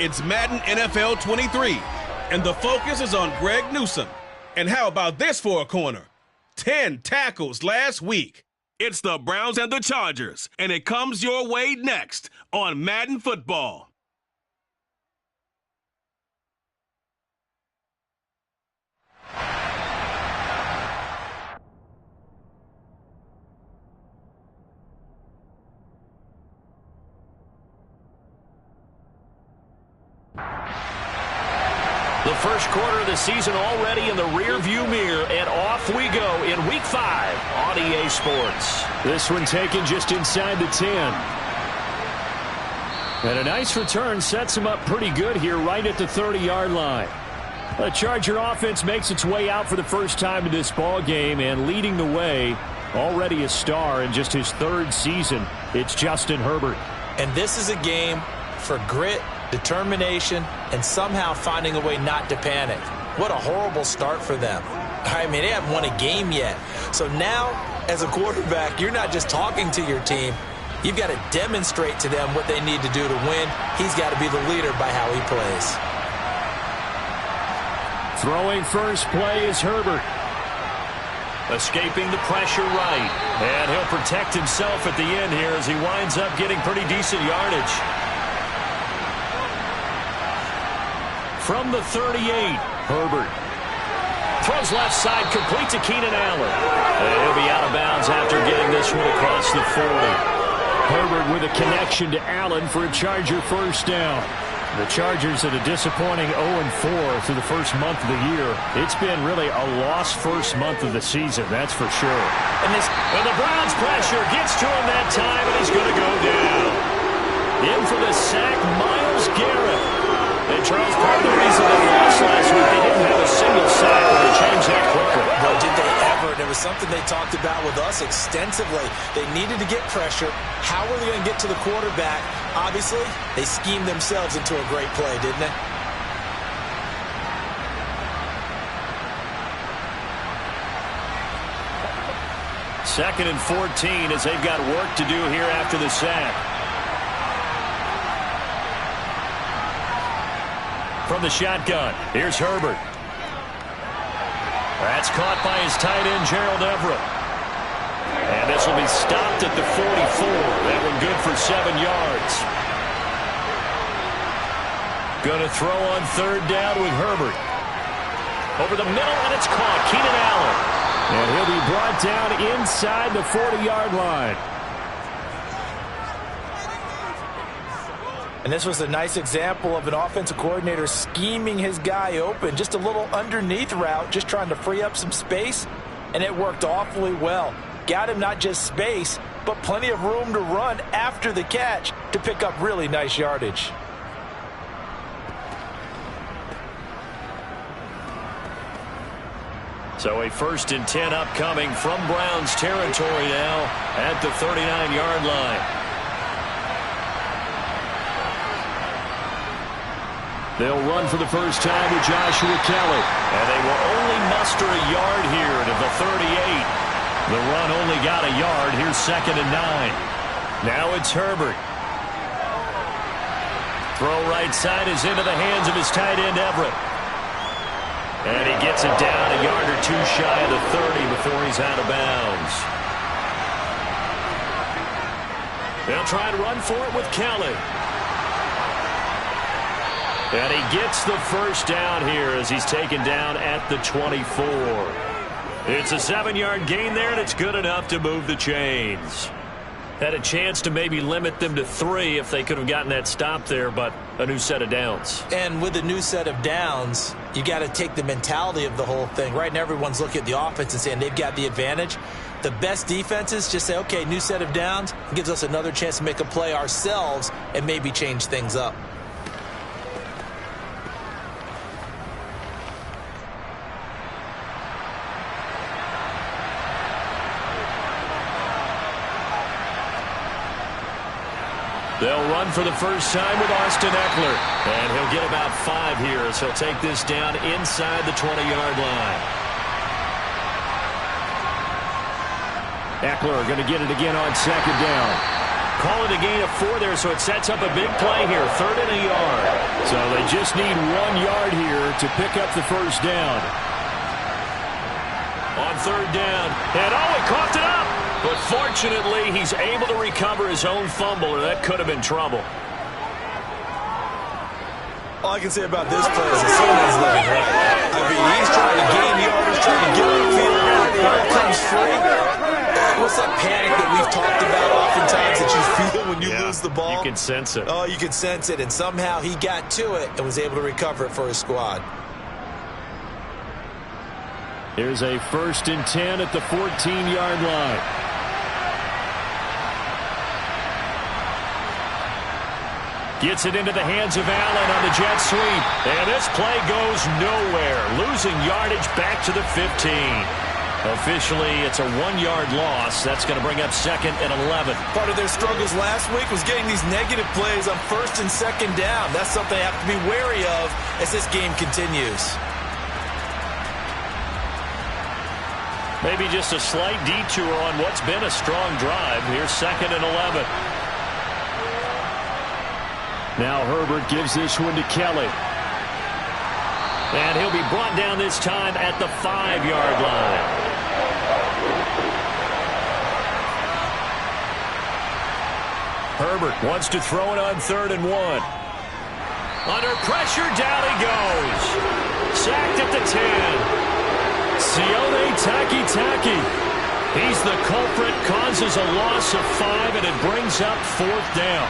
It's Madden NFL 23, and the focus is on Greg Newsome. And how about this for a corner? 10 tackles last week. It's the Browns and the Chargers, and it comes your way next on Madden Football. The first quarter of the season already in the rear-view mirror, and off we go in Week 5 on EA Sports. This one taken just inside the 10. And a nice return sets him up pretty good here right at the 30-yard line. The Charger offense makes its way out for the first time in this ball game, and leading the way, already a star in just his third season, it's Justin Herbert. And this is a game for grit, determination, and somehow finding a way not to panic. What a horrible start for them. I mean, they haven't won a game yet. So now, as a quarterback, you're not just talking to your team. You've got to demonstrate to them what they need to do to win. He's got to be the leader by how he plays. Throwing first play is Herbert. Escaping the pressure right. And he'll protect himself at the end here as he winds up getting pretty decent yardage. From the 38, Herbert throws left side, complete to Keenan Allen. And he'll be out of bounds after getting this one across the 40. Herbert with a connection to Allen for a Charger first down. The Chargers at a disappointing 0-4 through the first month of the year. It's been really a lost first month of the season, that's for sure. And the Browns pressure gets to him that time, and he's going to go down. In for the sack, Myles Garrett. And Charles, part of the reason they lost last week, they didn't have a single sack, but they changed that quickly. Well, did they ever? And it was something they talked about with us extensively. They needed to get pressure. How were they going to get to the quarterback? Obviously, they schemed themselves into a great play, didn't they? Second and 14 as they've got work to do here after the sack. From the shotgun, here's Herbert. That's caught by his tight end, Gerald Everett. And this will be stopped at the 44. That one good for 7 yards. Going to throw on third down with Herbert. Over the middle, and it's caught. Keenan Allen. And he'll be brought down inside the 40-yard line. And this was a nice example of an offensive coordinator scheming his guy open. Just a little underneath route, just trying to free up some space, and it worked awfully well. Got him not just space, but plenty of room to run after the catch to pick up really nice yardage. So a 1st and 10 upcoming from Browns territory now at the 39-yard line. They'll run for the first time with Joshua Kelly. And they will only muster a yard here to the 38. The run only got a yard. Here's 2nd and 9. Now it's Herbert. Throw right side is into the hands of his tight end, Everett. And he gets it down a yard or two shy of the 30 before he's out of bounds. They'll try and run for it with Kelly. And he gets the first down here as he's taken down at the 24. It's a 7-yard gain there, and it's good enough to move the chains. Had a chance to maybe limit them to 3 if they could have gotten that stop there, but a new set of downs. And with a new set of downs, you got to take the mentality of the whole thing. Right now, everyone's looking at the offense and saying they've got the advantage. The best defenses just say, okay, new set of downs. It gives us another chance to make a play ourselves and maybe change things up. They'll run for the first time with Austin Eckler. And he'll get about 5 here as he'll take this down inside the 20-yard line. Eckler going to get it again on 2nd down. call it a gain of 4 there, so it sets up a big play here. 3rd and a yard. So they just need 1 yard here to pick up the first down. On 3rd down. And he coughed it up. But fortunately, he's able to recover his own fumble, or that could have been trouble. All I can say about this play is that someone's living right. I mean, he's trying to gain yardage, trying to get on the field. The ball comes free. What's that panic that we've talked about oftentimes that you feel when you lose the ball? You can sense it. Oh, you can sense it. And somehow he got to it and was able to recover it for his squad. Here's a 1st and 10 at the 14-yard line. Gets it into the hands of Allen on the jet sweep. And this play goes nowhere. Losing yardage back to the 15. Officially, it's a 1-yard loss. That's going to bring up 2nd and 11. Part of their struggles last week was getting these negative plays on 1st and 2nd down. That's something they have to be wary of as this game continues. Maybe just a slight detour on what's been a strong drive. Here's 2nd and 11. Now Herbert gives this one to Kelly. And he'll be brought down this time at the 5-yard line. Herbert wants to throw it on 3rd and 1. Under pressure, down he goes. Sacked at the 10. Sione Takitaki. He's the culprit, causes a loss of 5, and it brings up 4th down.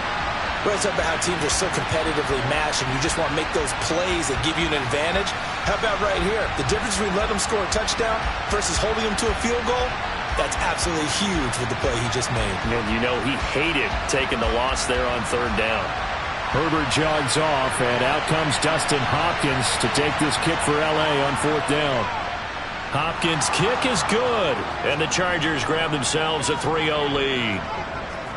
Well, it's about how teams are so competitively matched, and you just want to make those plays that give you an advantage. How about right here? The difference between letting them score a touchdown versus holding them to a field goal, that's absolutely huge with the play he just made. And you know he hated taking the loss there on 3rd down. Herbert jogs off, and out comes Dustin Hopkins to take this kick for L.A. on 4th down. Hopkins' kick is good, and the Chargers grab themselves a 3-0 lead.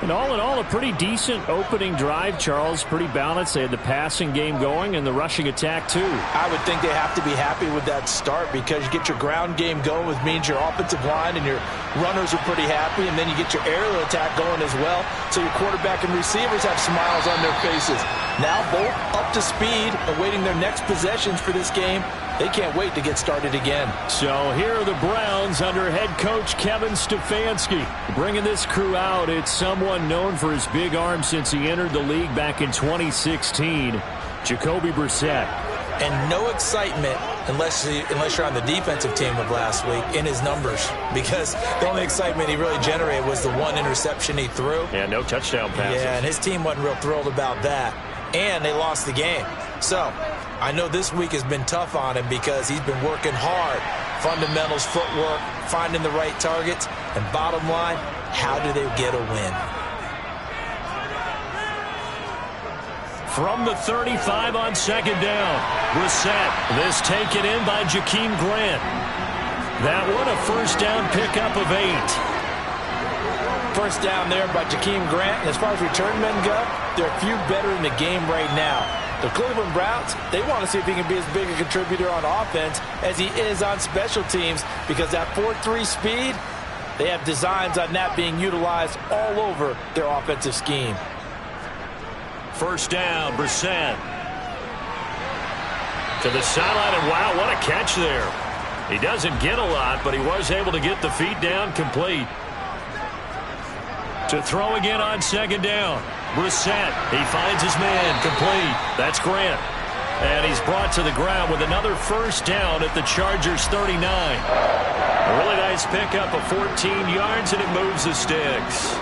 And all in all, a pretty decent opening drive, Charles. Pretty balanced. They had the passing game going and the rushing attack, too. I would think they have to be happy with that start because you get your ground game going, which means your offensive line and your runners are pretty happy, and then you get your aerial attack going as well. So your quarterback and receivers have smiles on their faces. Now both up to speed, awaiting their next possessions for this game. They can't wait to get started again. So here are the Browns under head coach Kevin Stefanski. Bringing this crew out, it's someone known for his big arm since he entered the league back in 2016, Jacoby Brissett. And no excitement unless you're on the defensive team of last week in his numbers, because the only excitement he really generated was the 1 interception he threw. Yeah, no touchdown passes. Yeah, and his team wasn't real thrilled about that. And they lost the game. So I know this week has been tough on him because he's been working hard. Fundamentals, footwork, finding the right targets, and bottom line, how do they get a win? From the 35 on 2nd down, Brissett. This taken in by Jakeem Grant. That one a 1st down pickup of 8. 1st down there by Jakeem Grant. And as far as return men go, there are few better in the game right now. The Cleveland Browns, they want to see if he can be as big a contributor on offense as he is on special teams, because that 4-3 speed, they have designs on that being utilized all over their offensive scheme. 1st down, Brissett. To the sideline, and wow, what a catch there. He doesn't get a lot, but he was able to get the feet down complete. To throw again on 2nd down. Brissett, he finds his man, complete. That's Grant. And he's brought to the ground with another 1st down at the Chargers 39. A really nice pickup of 14 yards, and it moves the sticks.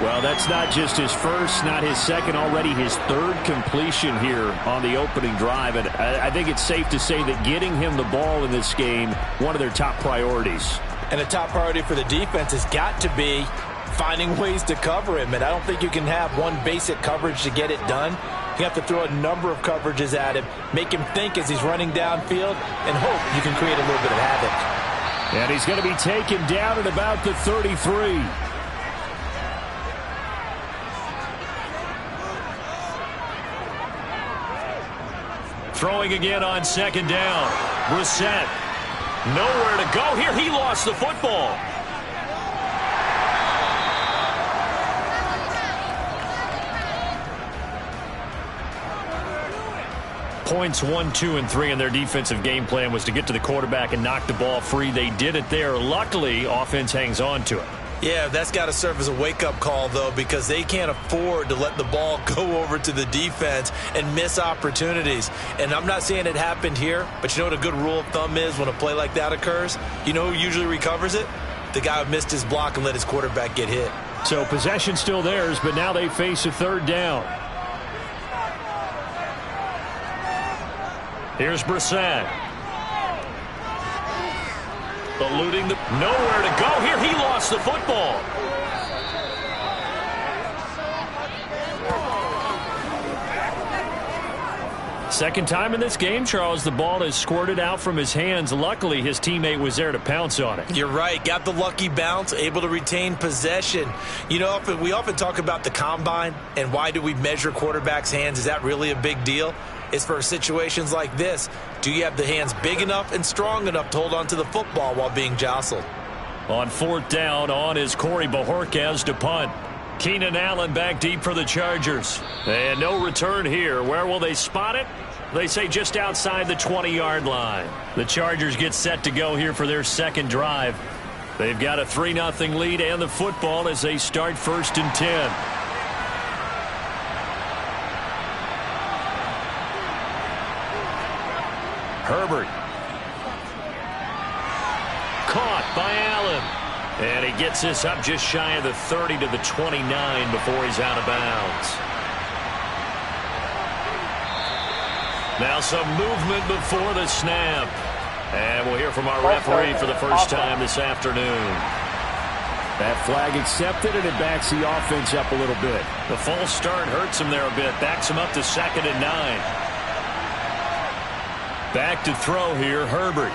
Well, that's not just his first, not his second, already his 3rd completion here on the opening drive. And I think it's safe to say that getting him the ball in this game, one of their top priorities. And the top priority for the defense has got to be finding ways to cover him. And I don't think you can have one basic coverage to get it done. You have to throw a number of coverages at him, make him think as he's running downfield, and hope you can create a little bit of havoc. And he's going to be taken down at about the 33. Throwing again on 2nd down. Brissett. Nowhere to go here. He lost the football. points 1, 2, and 3 in their defensive game plan was to get to the quarterback and knock the ball free. They did it there. Luckily, offense hangs on to it. Yeah, that's got to serve as a wake-up call, though, because they can't afford to let the ball go over to the defense and miss opportunities. And I'm not saying it happened here, but you know what a good rule of thumb is when a play like that occurs? You know who usually recovers it? The guy who missed his block and let his quarterback get hit. So possession still theirs, but now they face a third down. Here's Brissett. Eluding the... Nowhere to go here. He lost the football. Second time in this game, Charles, the ball has squirted out from his hands. Luckily, his teammate was there to pounce on it. You're right. Got the lucky bounce, able to retain possession. You know, we often talk about the combine and why do we measure quarterbacks' hands. Is that really a big deal? It's for situations like this. Do you have the hands big enough and strong enough to hold on to the football while being jostled? On fourth down, on is Corey Bojorquez to punt. Keenan Allen back deep for the Chargers. And no return here. Where will they spot it? They say just outside the 20-yard line. The Chargers get set to go here for their second drive. They've got a 3-0 lead and the football as they start 1st and 10. Herbert. Caught by Allen. And he gets this up just shy of the 30 to the 29 before he's out of bounds. Now some movement before the snap. And we'll hear from our referee for the first time this afternoon. That flag accepted, and it backs the offense up a little bit. The false start hurts him there a bit. Backs him up to 2nd and 9. Back to throw here, Herbert.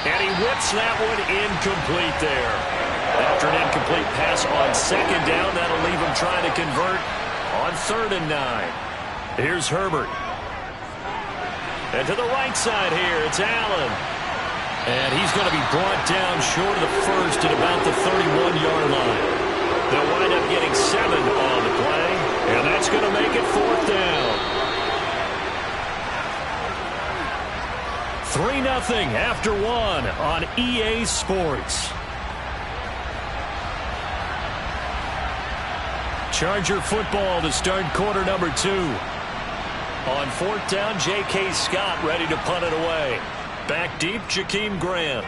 And he whips that one incomplete there. After an incomplete pass on 2nd down, that'll leave him trying to convert on 3rd and 9. Here's Herbert. And to the right side here, it's Allen. And he's going to be brought down short of the first at about the 31-yard line. They'll wind up getting 7 on the play, and that's going to make it 4th down. 3-0 after 1 on EA Sports. Charger football to start quarter number 2. On 4th down, J.K. Scott ready to punt it away. Back deep, Jakeem Grant.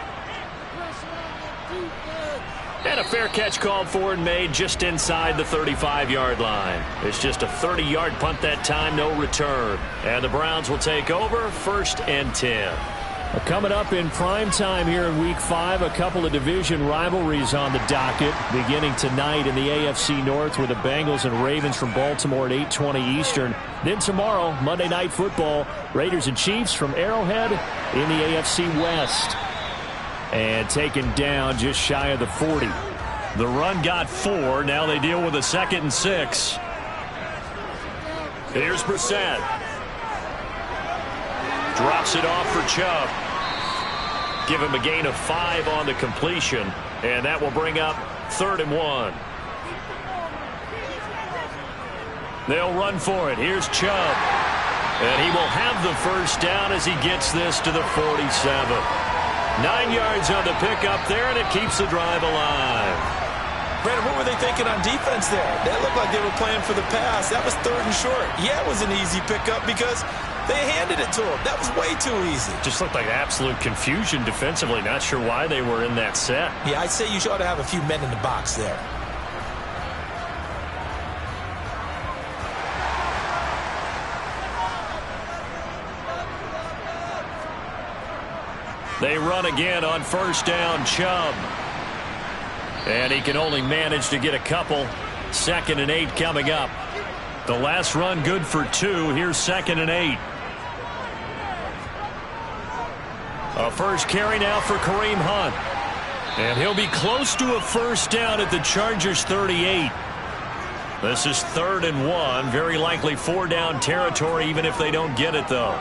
And a fair catch called for and made just inside the 35-yard line. It's just a 30-yard punt that time, no return. And the Browns will take over 1st and 10. Coming up in prime time here in Week 5, a couple of division rivalries on the docket. Beginning tonight in the AFC North with the Bengals and Ravens from Baltimore at 8:20 Eastern. Then tomorrow, Monday Night Football, Raiders and Chiefs from Arrowhead in the AFC West. And taken down just shy of the 40. The run got 4. Now they deal with a 2nd and 6. Here's Brissett. Drops it off for Chubb. Give him a gain of 5 on the completion. And that will bring up 3rd and 1. They'll run for it. Here's Chubb. And he will have the first down as he gets this to the 47. 9 yards on the pickup there, and it keeps the drive alive. Brandon, what were they thinking on defense there? That looked like they were playing for the pass. That was 3rd and short. Yeah, it was an easy pickup because they handed it to him. That was way too easy. Just looked like absolute confusion defensively. Not sure why they were in that set. Yeah, I'd say you ought to have a few men in the box there. They run again on 1st down, Chubb. And he can only manage to get a couple. 2nd and 8 coming up. The last run good for 2. Here's 2nd and 8. A first carry now for Kareem Hunt. And he'll be close to a first down at the Chargers 38. This is 3rd and 1. Very likely 4-down territory even if they don't get it, though.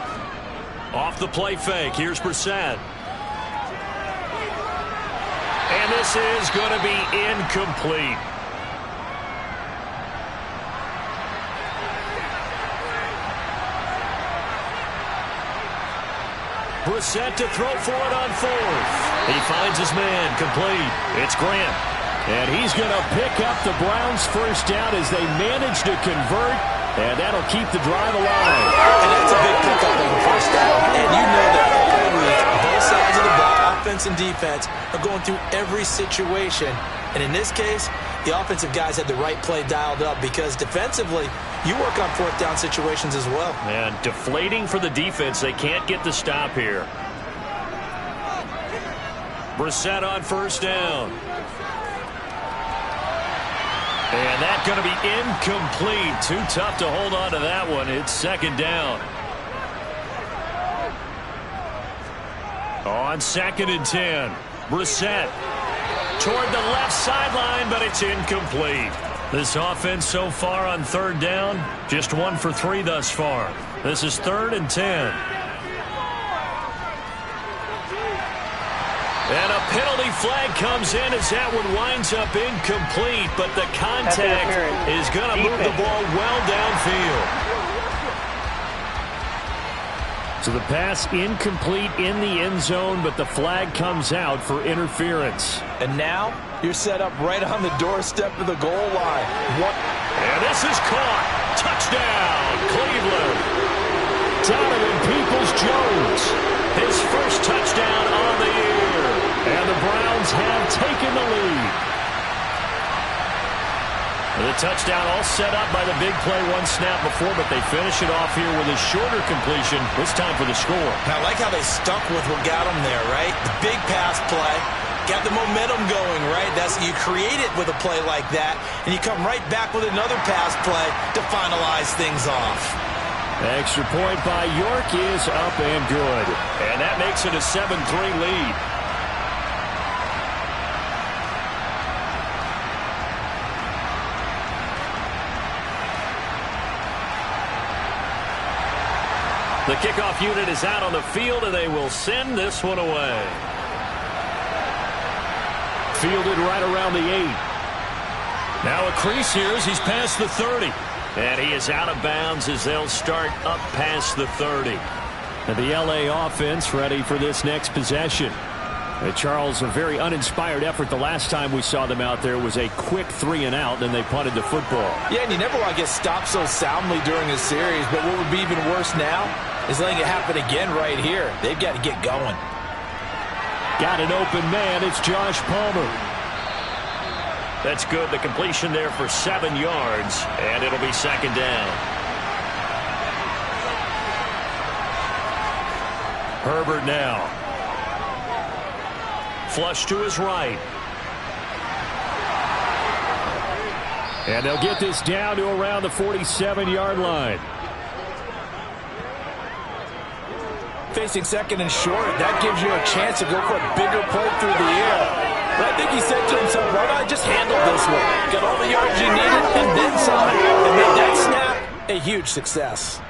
Off the play fake. Here's Brissett. And this is going to be incomplete. Brissett to throw for it on fourth. He finds his man, complete. It's Grant. And he's going to pick up the Browns' first down as they manage to convert, and that'll keep the drive alive. And that's a big pickup on the first down. And you know that all week, both sides of the ball, offense and defense, are going through every situation. And in this case, the offensive guys had the right play dialed up because defensively, you work on fourth down situations as well. And deflating for the defense. They can't get the stop here. Brissett on first down. And that's going to be incomplete. Too tough to hold on to that one. It's second down. On 2nd and 10. Brissett toward the left sideline, but it's incomplete. This offense so far on 3rd down, just 1 for 3 thus far. This is 3rd and 10. And a penalty flag comes in as that one winds up incomplete, but the contact is going to move the ball well downfield. So the pass incomplete in the end zone, but the flag comes out for interference. And now you're set up right on the doorstep of the goal line. And this is caught. Touchdown, Cleveland. Donovan Peoples-Jones, his first touchdown on the year. And the Browns have taken the lead. The touchdown all set up by the big play one snap before, but they finish it off here with a shorter completion, this time for the score. And I like how they stuck with what got them there, right? The big pass play, got the momentum going, right? You create it with a play like that, and you come right back with another pass play to finalize things off. Extra point by York is up and good. And that makes it a 7-3 lead. The kickoff unit is out on the field, and they will send this one away. Fielded right around the 8. Now a crease here as he's past the 30. And he is out of bounds as they'll start up past the 30. And the LA offense ready for this next possession. Charles, a very uninspired effort the last time we saw them out there was a quick 3-and-out, then they punted the football. Yeah, and you never want to get stopped so soundly during a series, but what would be even worse now is letting it happen again right here. They've got to get going. Got an open man. It's Josh Palmer. That's good. The completion there for 7 yards, and it'll be second down. Herbert now. Flush to his right. And they'll get this down to around the 47-yard line. Facing second and short, that gives you a chance to go for a bigger play through the air. But I think he said to himself, why not just handle this one? Got all the yards you needed and then some. And made that snap a huge success.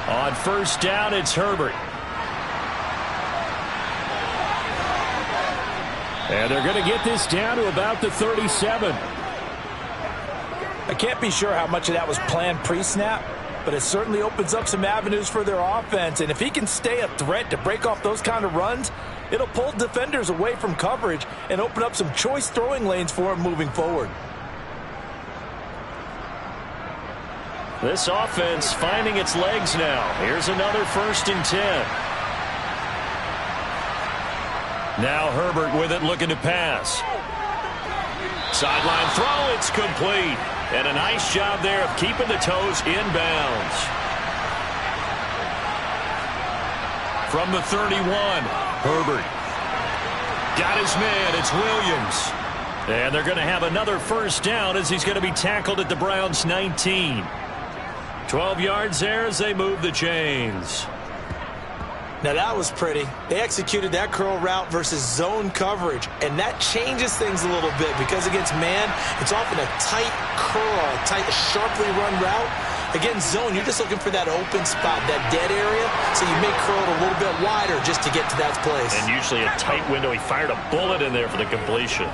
On first down, it's Herbert. And they're going to get this down to about the 37. I can't be sure how much of that was planned pre-snap, but it certainly opens up some avenues for their offense. And if he can stay a threat to break off those kind of runs, it'll pull defenders away from coverage and open up some choice throwing lanes for him moving forward. This offense finding its legs now. Here's another 1st and 10. Now Herbert with it, looking to pass. Sideline throw, it's complete. And a nice job there of keeping the toes inbounds. From the 31, Herbert. Got his man, it's Williams. And they're going to have another first down as he's going to be tackled at the Browns' 19. 12 yards there as they move the chains. Now that was pretty. They executed that curl route versus zone coverage, and that changes things a little bit because against man, it's often a tight curl, a tight, sharply run route. Against zone, you're just looking for that open spot, that dead area, so you may curl it a little bit wider just to get to that place. And usually a tight window. He fired a bullet in there for the completion.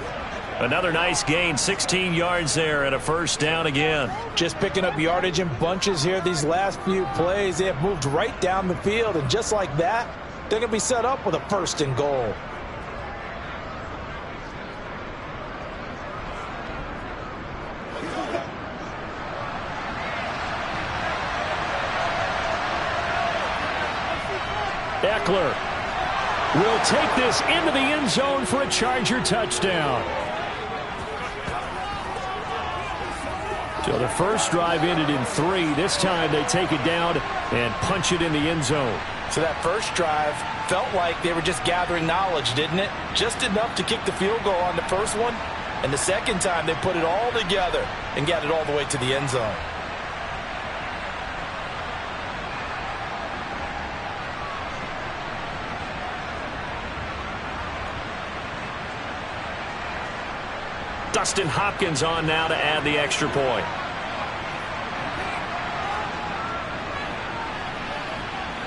Another nice gain, 16 yards there and a first down again. Just picking up yardage in bunches here these last few plays. They have moved right down the field, and just like that, they're going to be set up with a first and goal. Eckler will take this into the end zone for a Charger touchdown. So the first drive ended in 3. This time they take it down and punch it in the end zone. So that first drive felt like they were just gathering knowledge, didn't it? Just enough to kick the field goal on the first one. And the second time they put it all together and got it all the way to the end zone. Dustin Hopkins on now to add the extra point.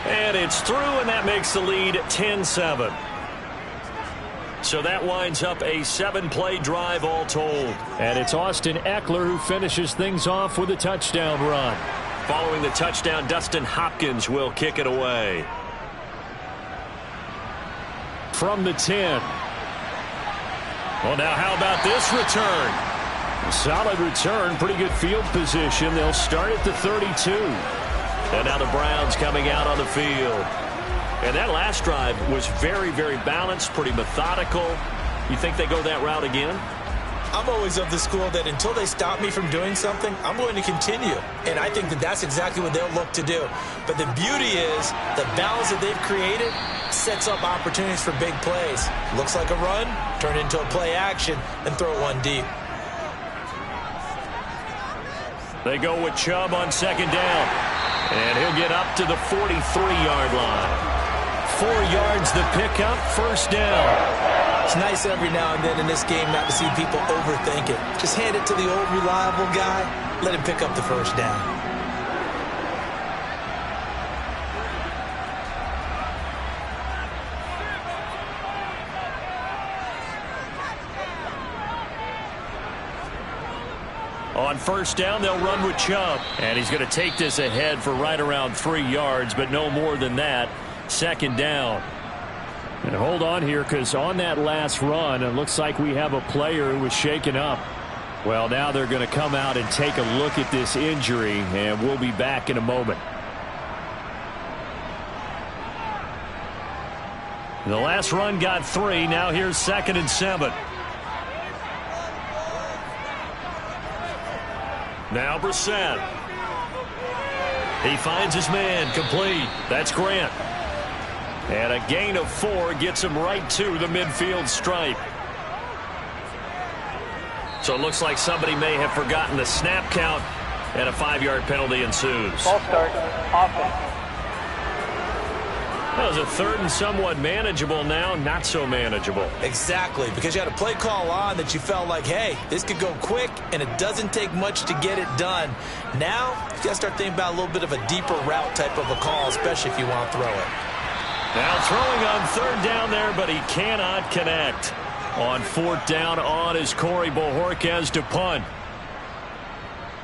And it's through, and that makes the lead 10-7. So that winds up a 7-play drive all told. And it's Austin Eckler who finishes things off with a touchdown run. Following the touchdown, Dustin Hopkins will kick it away. From the 10. Well, now how about this return? A solid return, pretty good field position. They'll start at the 32. And now the Browns coming out on the field. And that last drive was very, very balanced, pretty methodical. You think they go that route again? I'm always of the school that until they stop me from doing something, I'm going to continue. And I think that that's exactly what they'll look to do. But the beauty is the balance that they've created sets up opportunities for big plays. Looks like a run, turn into a play action, and throw one deep. They go with Chubb on second down. And he'll get up to the 43-yard line. 4 yards the pickup, first down. It's nice every now and then in this game not to see people overthink it. Just hand it to the old reliable guy, let him pick up the first down. On first down, they'll run with Chubb. And he's going to take this ahead for right around 3 yards, but no more than that. Second down. And hold on here, because on that last run, it looks like we have a player who was shaken up. Well, now they're going to come out and take a look at this injury, and we'll be back in a moment. The last run got 3. Now here's 2nd and 7. Now Brissett. He finds his man, complete. That's Grant. And a gain of 4 gets him right to the midfield stripe. So it looks like somebody may have forgotten the snap count, and a 5-yard penalty ensues. Ball start, offense. That was a 3rd and somewhat manageable, now not so manageable. Exactly, because you had a play call on that you felt like, hey, this could go quick, and it doesn't take much to get it done. Now, you got to start thinking about a little bit of a deeper route type of a call, especially if you want to throw it. Now throwing on 3rd down there, but he cannot connect. On 4th down on is Corey Bojorquez to punt.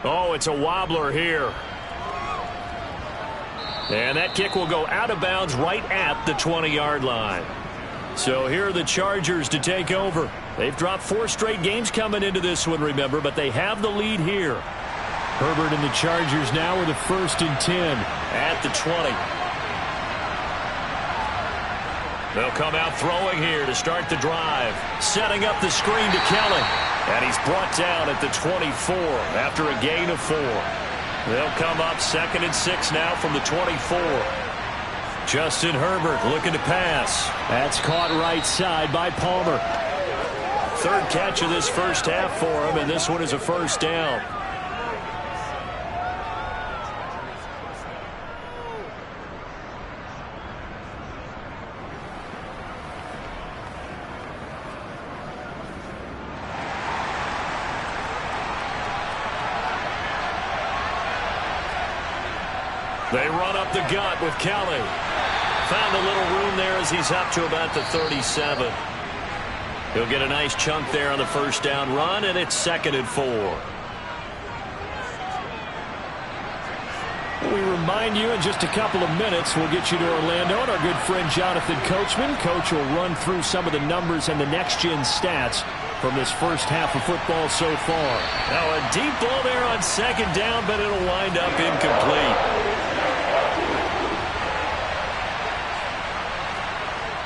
Oh, it's a wobbler here. And that kick will go out of bounds right at the 20-yard line. So here are the Chargers to take over. They've dropped 4 straight games coming into this one, remember, but they have the lead here. Herbert and the Chargers now with a 1st and 10. At the 20. They'll come out throwing here to start the drive. Setting up the screen to Kelly. And he's brought down at the 24 after a gain of 4. They'll come up 2nd and 6 now from the 24. Justin Herbert looking to pass. That's caught right side by Palmer. 3rd catch of this first half for him, and this one is a first down. They run up the gut with Kelly. Found a little room there as he's up to about the 37. He'll get a nice chunk there on the first down run, and it's 2nd and 4. We remind you in just a couple of minutes, we'll get you to Orlando and our good friend Jonathan Coachman. Coach will run through some of the numbers and the next-gen stats from this first half of football so far. Now a deep ball there on 2nd down, but it'll wind up incomplete.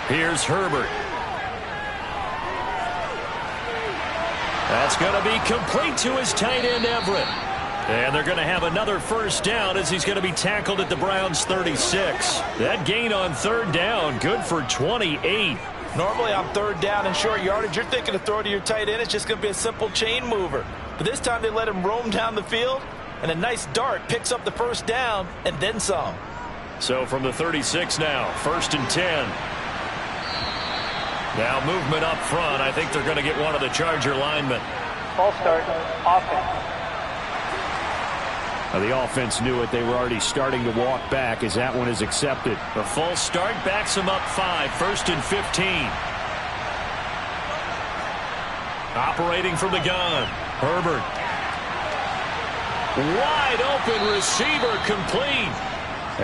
Here's Herbert. That's going to be complete to his tight end, Everett. And they're going to have another first down as he's going to be tackled at the Browns' 36. That gain on 3rd down, good for 28. Normally on 3rd down and short yardage, you're thinking to throw to your tight end. It's just going to be a simple chain mover. But this time they let him roam down the field, and a nice dart picks up the first down and then some. So from the 36 now, 1st and 10. Now movement up front. I think they're going to get one of the Charger linemen. False start, offense. Now the offense knew it. They were already starting to walk back as that one is accepted. The false start backs them up 5, 1st and 15. Operating from the gun. Herbert. Wide open receiver complete.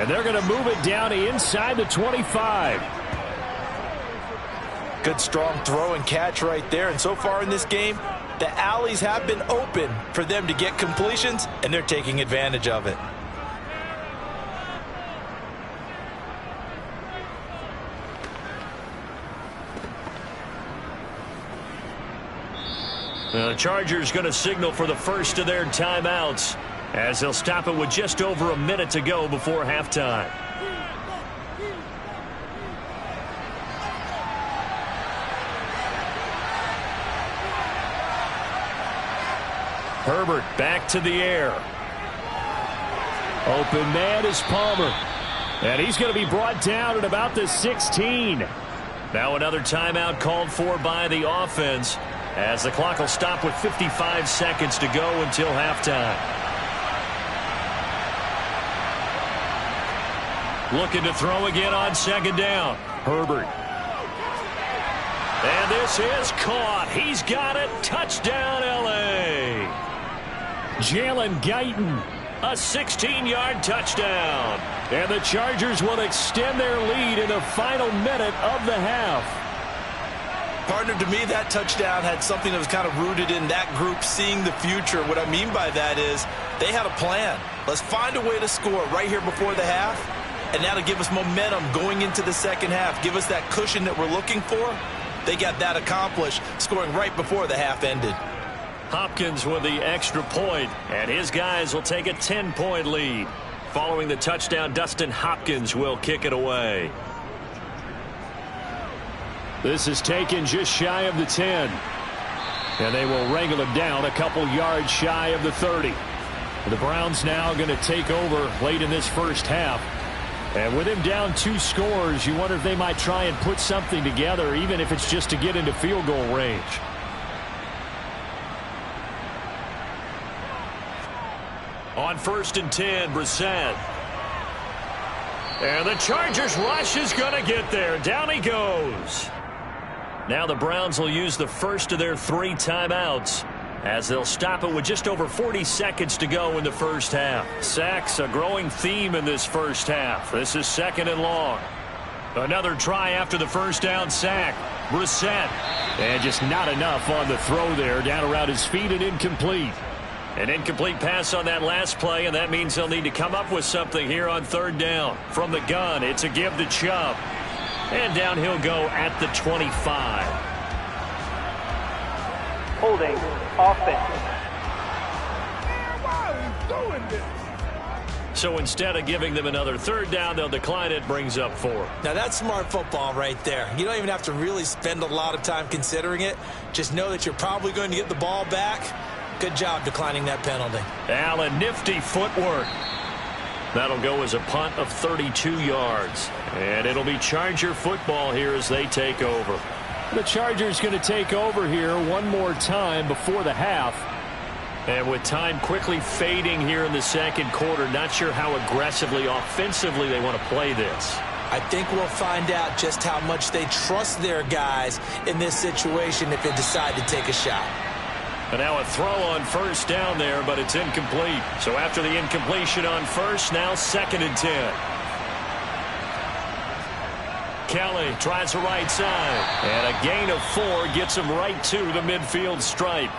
And they're going to move it down inside the 25. Good strong throw and catch right there. And so far in this game, the alleys have been open for them to get completions, and they're taking advantage of it. The Chargers going to signal for the first of their timeouts as they'll stop it with just over a minute to go before halftime. Herbert back to the air. Open man is Palmer. And he's going to be brought down at about the 16. Now another timeout called for by the offense as the clock will stop with 55 seconds to go until halftime. Looking to throw again on 2nd down. Herbert. And this is caught. He's got it. Touchdown, L.A. Jalen Guyton. A 16-yard touchdown. And the Chargers will extend their lead in the final minute of the half. Partner, to me, that touchdown had something that was kind of rooted in that group seeing the future. What I mean by that is they had a plan. Let's find a way to score right here before the half, and that'll give us momentum going into the second half. Give us that cushion that we're looking for. They got that accomplished, scoring right before the half ended. Hopkins with the extra point, and his guys will take a 10-point lead. Following the touchdown, Dustin Hopkins will kick it away. This is taken just shy of the 10. And they will wrangle him down a couple yards shy of the 30. The Browns now going to take over late in this first half. And with him down 2 scores, you wonder if they might try and put something together, even if it's just to get into field goal range. On 1st and 10, Brissett. And the Chargers rush is going to get there. Down he goes. Now the Browns will use the first of their 3 timeouts as they'll stop it with just over 40 seconds to go in the first half. Sacks, a growing theme in this first half. This is 2nd and long. Another try after the first down sack. Brissett. And just not enough on the throw there. Down around his feet and incomplete. An incomplete pass on that last play, and that means they'll need to come up with something here on 3rd down. From the gun, it's a give to Chubb. And down he'll go at the 25. Holding, offense. So instead of giving them another 3rd down, they'll decline it, brings up 4. Now that's smart football right there. You don't even have to really spend a lot of time considering it. Just know that you're probably going to get the ball back. Good job declining that penalty. Allen, nifty footwork. That'll go as a punt of 32 yards. And it'll be Charger football here as they take over. The Chargers going to take over here one more time before the half. And with time quickly fading here in the second quarter, not sure how aggressively, offensively they want to play this. I think we'll find out just how much they trust their guys in this situation if they decide to take a shot. And now a throw on first down there, but it's incomplete. So after the incompletion on first, now 2nd and 10. Kelly tries the right side. And a gain of 4 gets him right to the midfield stripe.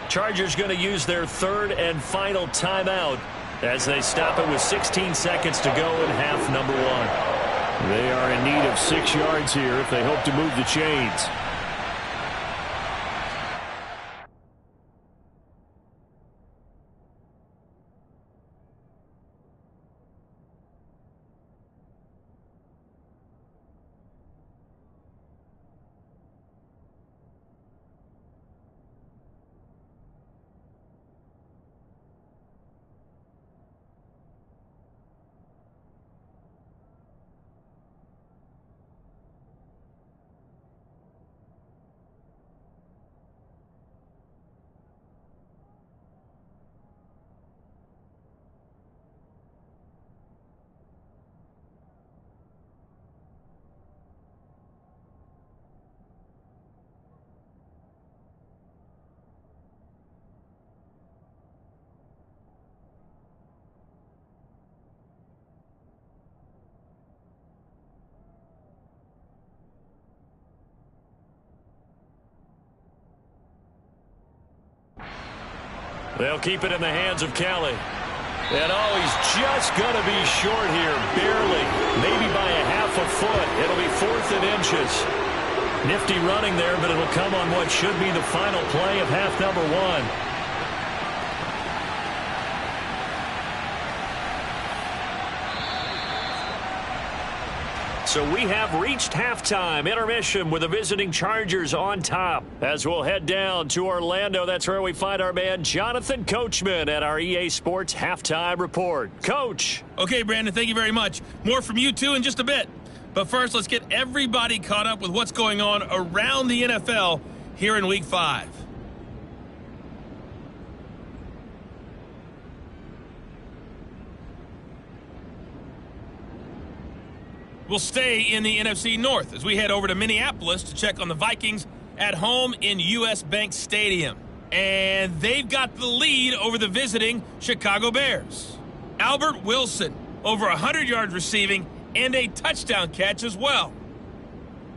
Chargers going to use their 3rd and final timeout as they stop it with 16 seconds to go in half number 1. They are in need of 6 yards here if they hope to move the chains. They'll keep it in the hands of Kelly. And he's just going to be short here, barely, maybe by a half a foot. It'll be 4th and inches. Nifty running there, but it'll come on what should be the final play of half number 1. So we have reached halftime. Intermission with the visiting Chargers on top. As we'll head down to Orlando, that's where we find our man Jonathan Coachman at our EA Sports Halftime Report. Coach. Okay, Brandon, thank you very much. More from you two in just a bit. But first, let's get everybody caught up with what's going on around the NFL here in Week 5. We'll stay in the NFC North as we head over to Minneapolis to check on the Vikings at home in U.S. Bank Stadium. And they've got the lead over the visiting Chicago Bears. Albert Wilson, over 100 yards receiving and a touchdown catch as well.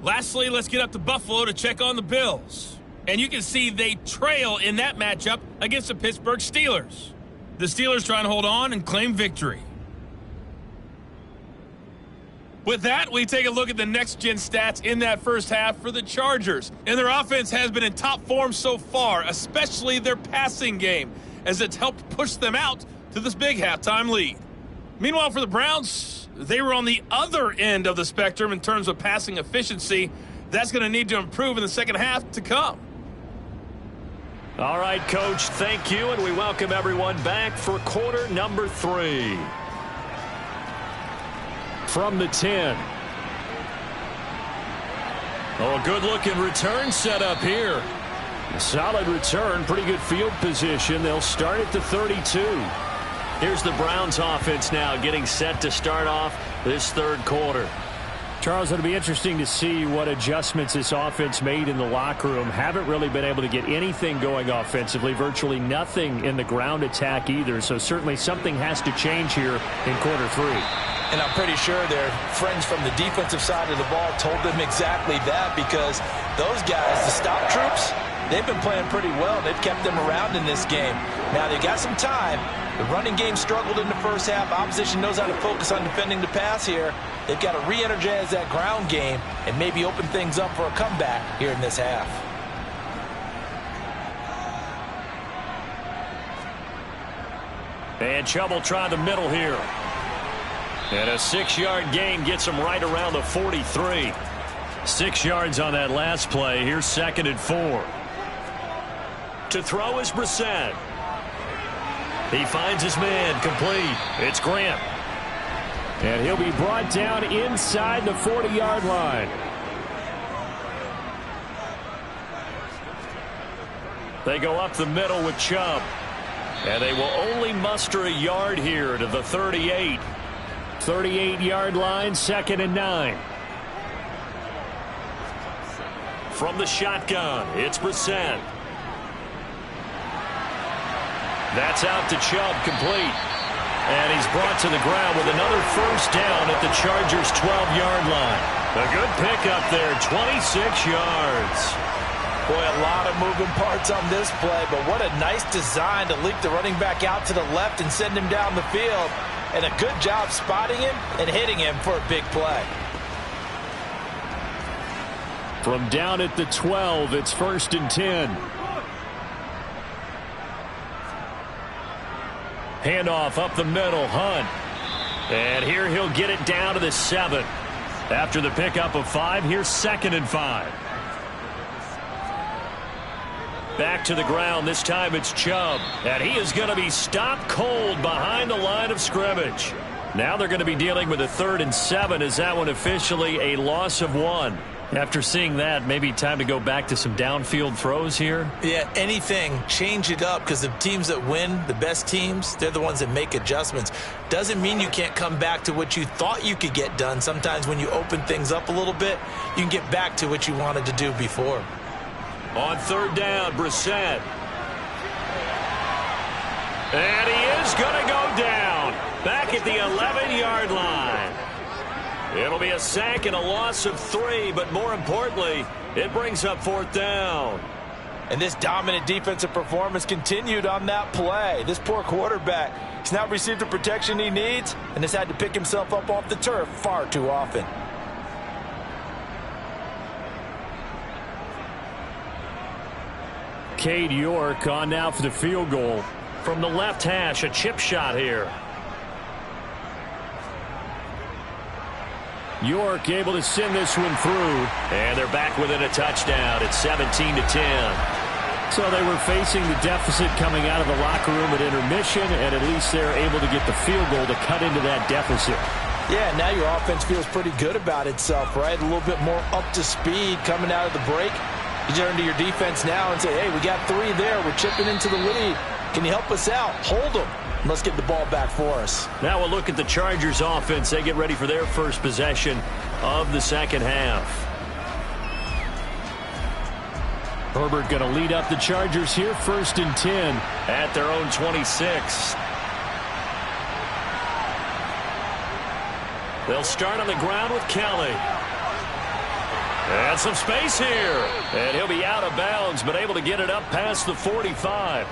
Lastly, let's get up to Buffalo to check on the Bills. And you can see they trail in that matchup against the Pittsburgh Steelers. The Steelers trying to hold on and claim victory. With that, we take a look at the next-gen stats in that first half for the Chargers. And their offense has been in top form so far, especially their passing game, as it's helped push them out to this big halftime lead. Meanwhile, for the Browns, they were on the other end of the spectrum in terms of passing efficiency. That's going to need to improve in the second half to come. All right, Coach, thank you, and we welcome everyone back for quarter number 3. From the 10. A good-looking return set up here. A solid return, pretty good field position. They'll start at the 32. Here's the Browns offense now getting set to start off this third quarter. Charles, it'll be interesting to see what adjustments this offense made in the locker room. Haven't really been able to get anything going offensively, virtually nothing in the ground attack either. So certainly something has to change here in quarter 3. And I'm pretty sure their friends from the defensive side of the ball told them exactly that, because those guys, the stop troops, they've been playing pretty well. They've kept them around in this game. Now they've got some time. The running game struggled in the first half. Opposition knows how to focus on defending the pass here. They've got to re-energize that ground game and maybe open things up for a comeback here in this half. And Chubb try the middle here. And a 6-yard gain gets him right around the 43. 6 yards on that last play. Here's 2nd and 4. To throw is Brissett. He finds his man complete. It's Grant. And he'll be brought down inside the 40-yard line. They go up the middle with Chubb. And they will only muster a yard here to the 38. 38-yard line, 2nd and 9. From the shotgun, it's Brissett. That's out to Chubb, complete. And he's brought to the ground with another first down at the Chargers' 12-yard line. A good pickup there, 26 yards. Boy, a lot of moving parts on this play, but what a nice design to leak the running back out to the left and send him down the field. And a good job spotting him and hitting him for a big play. From down at the 12, it's 1st and 10. Handoff up the middle, Hunt. And here he'll get it down to the 7. After the pickup of 5, here's 2nd and 5. Back to the ground. This time it's Chubb. And he is going to be stopped cold behind the line of scrimmage. Now they're going to be dealing with a 3rd and 7. Is that one officially a loss of 1? After seeing that, maybe time to go back to some downfield throws here? Yeah, anything. Change it up, because the teams that win, the best teams, they're the ones that make adjustments. Doesn't mean you can't come back to what you thought you could get done. Sometimes when you open things up a little bit, you can get back to what you wanted to do before. On 3rd down, Brissett. And he is going to go down. Back at the 11-yard line. It'll be a sack and a loss of 3, but more importantly, it brings up 4th down. And this dominant defensive performance continued on that play. This poor quarterback, he's not received the protection he needs and has had to pick himself up off the turf far too often. Cade York on now for the field goal. From the left hash, a chip shot here. York able to send this one through. And they're back within a touchdown. It's 17-10. So they were facing the deficit coming out of the locker room at intermission, and at least they're able to get the field goal to cut into that deficit. Yeah, now your offense feels pretty good about itself, right? A little bit more up to speed coming out of the break. You turn to your defense now and say, hey, we got 3 there. We're chipping into the lead. Can you help us out? Hold them. Let's get the ball back for us. Now we'll look at the Chargers offense. They get ready for their first possession of the second half. Herbert going to lead up the Chargers here, 1st and 10 at their own 26. They'll start on the ground with Kelly. And some space here. And he'll be out of bounds, but able to get it up past the 45.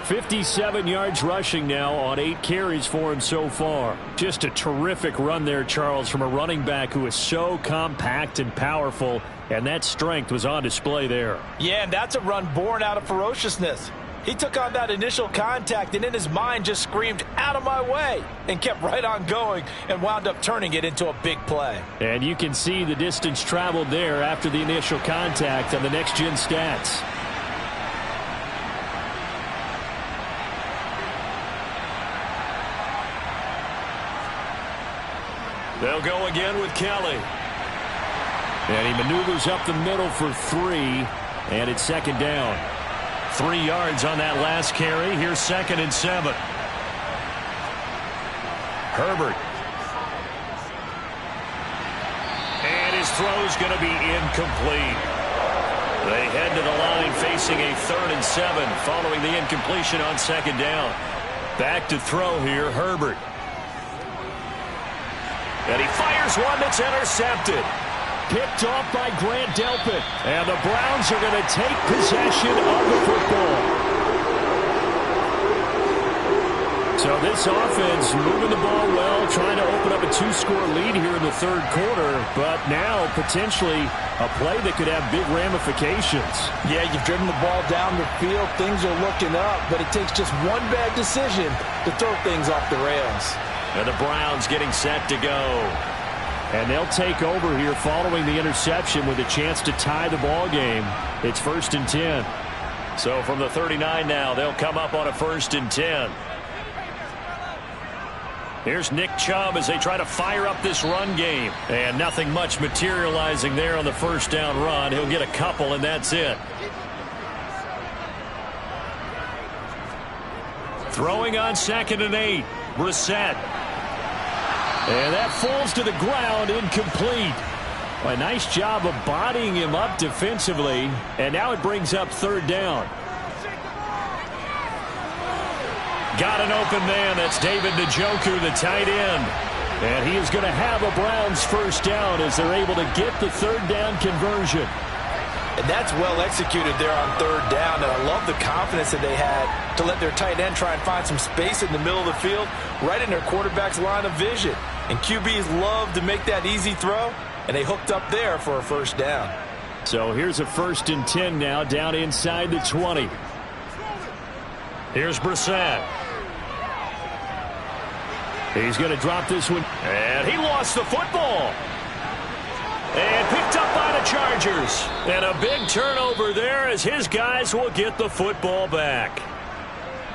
57 yards rushing now on 8 carries for him so far. Just a terrific run there, Charles, from a running back who is so compact and powerful, and that strength was on display there. Yeah, and that's a run born out of ferociousness. He took on that initial contact and in his mind just screamed, out of my way, and kept right on going and wound up turning it into a big play. And you can see the distance traveled there after the initial contact on the next-gen stats. They'll go again with Kelly. And he maneuvers up the middle for 3, and it's 2nd down. 3 yards on that last carry. Here's 2nd and 7. Herbert. And his throw's going to be incomplete. They head to the line facing a 3rd and 7 following the incompletion on 2nd down. Back to throw here, Herbert. And he fires one that's intercepted. Picked off by Grant Delpit. And the Browns are going to take possession of the football. So this offense moving the ball well, trying to open up a 2-score lead here in the 3rd quarter. But now potentially a play that could have big ramifications. Yeah, you've driven the ball down the field. Things are looking up, but it takes just one bad decision to throw things off the rails. And the Browns getting set to go. And they'll take over here following the interception with a chance to tie the ball game. It's 1st and 10. So from the 39 now, they'll come up on a 1st and 10. Here's Nick Chubb as they try to fire up this run game. And nothing much materializing there on the 1st down run. He'll get a couple, and that's it. Throwing on 2nd and 8. Brissett. And that falls to the ground, incomplete. A nice job of bodying him up defensively. And now it brings up 3rd down. Got an open man. That's David Njoku, the tight end. And he is going to have a Browns 1st down as they're able to get the 3rd down conversion. And that's well executed there on 3rd down. And I love the confidence that they had to let their tight end try and find some space in the middle of the field, right in their quarterback's line of vision. And QBs love to make that easy throw, and they hooked up there for a 1st down. So here's a 1st and 10 now, down inside the 20. Here's Brissett. He's going to drop this one. And he lost the football. And picked up by the Chargers. And a big turnover there as his guys will get the football back.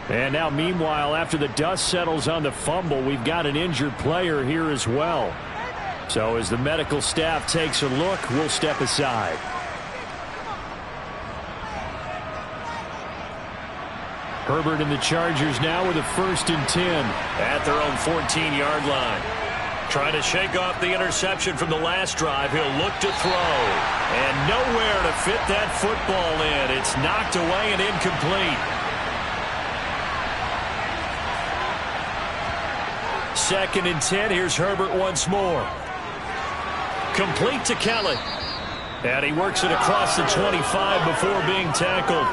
And now, meanwhile, after the dust settles on the fumble, we've got an injured player here as well. So as the medical staff takes a look, we'll step aside. Herbert and the Chargers now with a 1st and 10 at their own 14-yard line. Trying to shake off the interception from the last drive. He'll look to throw. And nowhere to fit that football in. It's knocked away and incomplete. 2nd and 10. Here's Herbert once more. Complete to Kelly. And he works it across the 25 before being tackled.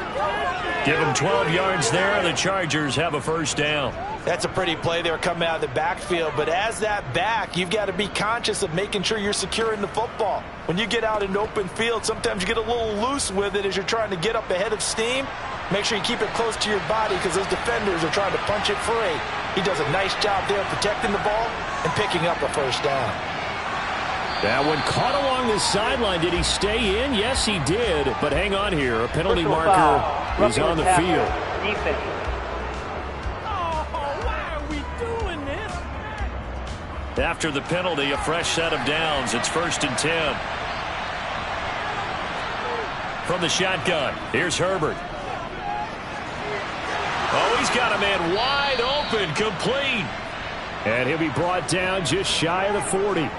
Give him 12 yards there, and the Chargers have a 1st down. That's a pretty play there coming out of the backfield. But as that back, you've got to be conscious of making sure you're securing the football. When you get out in open field, sometimes you get a little loose with it as you're trying to get up ahead of steam. Make sure you keep it close to your body because those defenders are trying to punch it free. He does a nice job there protecting the ball and picking up a 1st down. That one caught along the sideline. Did he stay in? Yes, he did. But hang on here. A penalty marker is on the field. Defense. Why are we doing this? After the penalty, a fresh set of downs. It's 1st and 10. From the shotgun, here's Herbert. Oh, he's got a man wide open, complete. And he'll be brought down just shy of the 40.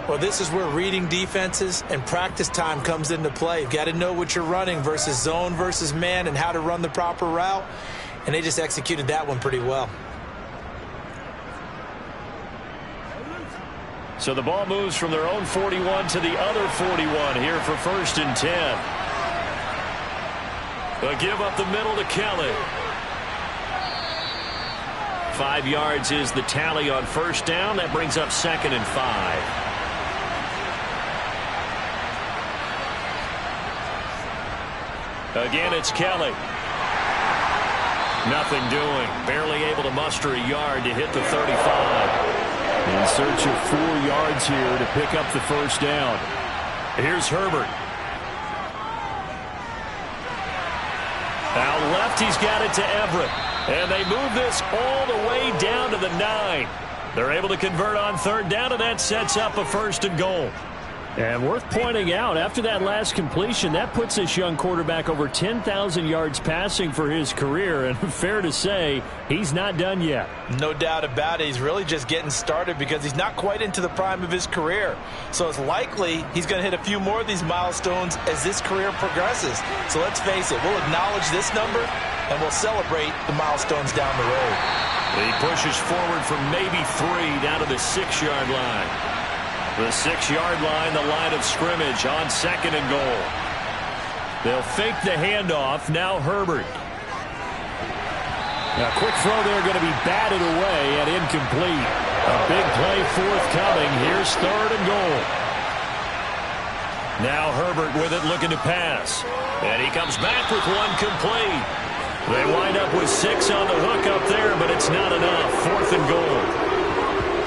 Well, this is where reading defenses and practice time comes into play. You've got to know what you're running versus zone versus man and how to run the proper route. And they just executed that one pretty well. So the ball moves from their own 41 to the other 41 here for 1st and 10. A give up the middle to Kelly. 5 yards is the tally on 1st down. That brings up 2nd and 5. Again, it's Kelly. Nothing doing. Barely able to muster a yard to hit the 35. In search of 4 yards here to pick up the 1st down. Here's Herbert. Out left, he's got it to Everett. And they move this all the way down to the 9. They're able to convert on 3rd down, and that sets up a 1st and goal. And worth pointing out, after that last completion, that puts this young quarterback over 10,000 yards passing for his career. And fair to say, he's not done yet. No doubt about it. He's really just getting started because he's not quite into the prime of his career. So it's likely he's going to hit a few more of these milestones as this career progresses. So let's face it, we'll acknowledge this number and we'll celebrate the milestones down the road. He pushes forward from maybe 3 down to the 6-yard line. The 6-yard line, the line of scrimmage on 2nd and goal. They'll fake the handoff. Now Herbert. A quick throw there going to be batted away and incomplete. A big play forthcoming. Here's 3rd and goal. Now Herbert with it, looking to pass. And he comes back with one complete. They wind up with 6 on the hook up there, but it's not enough. 4th and goal.